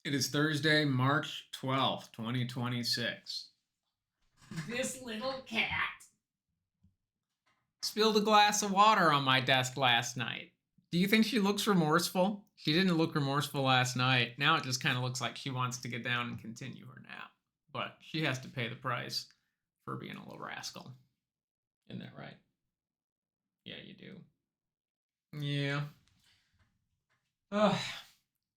It is Thursday, March 12th, 2026. This little cat Spilled a glass of water on my desk last night. Do you think she looks remorseful? She didn't look remorseful last night. Now it just kind of looks like she wants to get down and continue her nap. But she has to pay the price for being a little rascal. Isn't that right? Yeah, you do. Yeah. Ugh.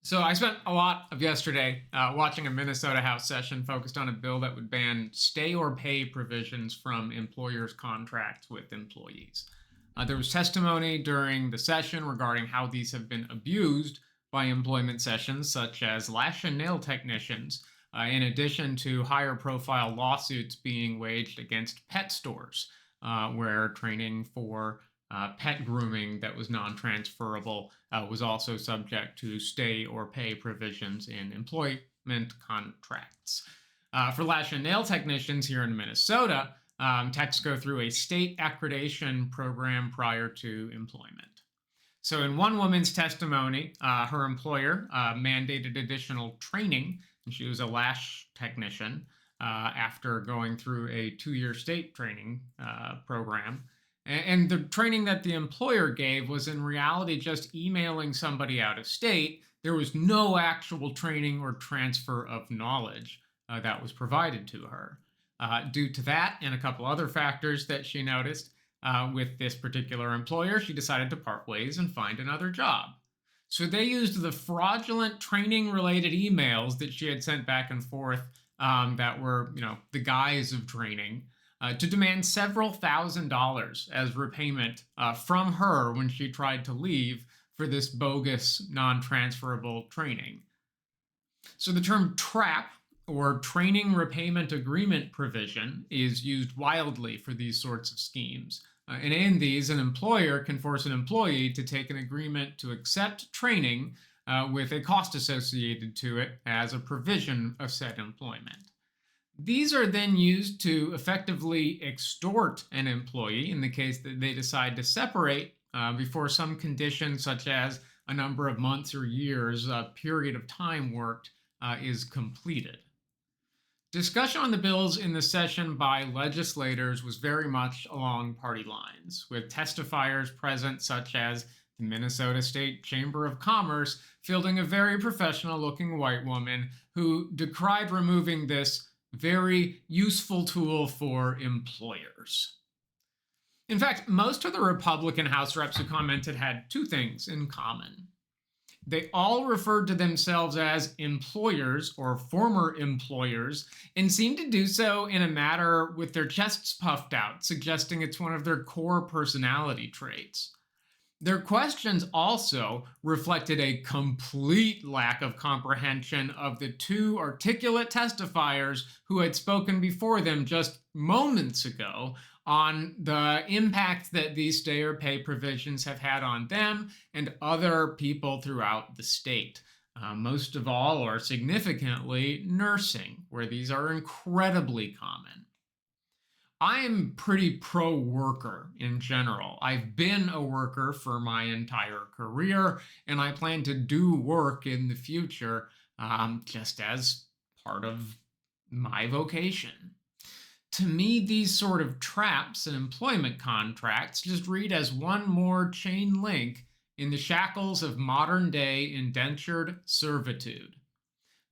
So I spent a lot of yesterday watching a Minnesota House session focused on a bill that would ban stay or pay provisions from employers' contracts with employees. There was testimony during the session regarding how these have been abused by employment sessions, such as lash and nail technicians, in addition to higher profile lawsuits being waged against pet stores, where training for pet grooming that was non-transferable was also subject to stay or pay provisions in employment contracts. For lash and nail technicians here in Minnesota, techs go through a state accreditation program prior to employment. So, in one woman's testimony, her employer mandated additional training, and she was a lash technician after going through a 2-year state training program. And the training that the employer gave was in reality just emailing somebody out of state. There was no actual training or transfer of knowledge that was provided to her. Due to that and a couple other factors that she noticed with this particular employer, she decided to part ways and find another job. So they used the fraudulent training related emails that she had sent back and forth that were, the guise of training to demand several $1,000s as repayment from her when she tried to leave for this bogus non-transferable training. So the term TRAP, or Training Repayment Agreement Provision, is used wildly for these sorts of schemes. And in these, an employer can force an employee to take an agreement to accept training with a cost associated to it as a provision of said employment. These are then used to effectively extort an employee in the case that they decide to separate before some condition, such as a number of months or years, a period of time worked, is completed. Discussion on the bills in the session by legislators was very much along party lines, with testifiers present such as the Minnesota State Chamber of Commerce fielding a very professional-looking white woman who decried removing this very useful tool for employers. In fact, most of the Republican House reps who commented had two things in common. They all referred to themselves as employers or former employers and seemed to do so in a manner with their chests puffed out, suggesting it's one of their core personality traits. Their questions also reflected a complete lack of comprehension of the two articulate testifiers who had spoken before them just moments ago on the impact that these stay or pay provisions have had on them and other people throughout the state. Most of all, or significantly, nursing, where these are incredibly common. I am pretty pro-worker in general. I've been a worker for my entire career, and I plan to do work in the future just as part of my vocation. To me, these sort of traps and employment contracts just read as one more chain link in the shackles of modern-day indentured servitude.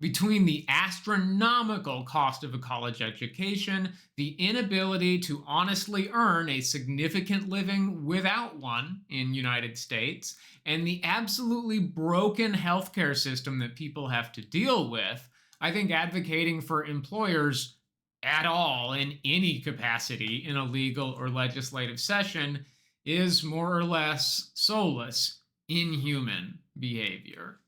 Between the astronomical cost of a college education, the inability to honestly earn a significant living without one in the United States, and the absolutely broken healthcare system that people have to deal with, I think advocating for employers at all in any capacity in a legal or legislative session is more or less soulless, inhuman behavior.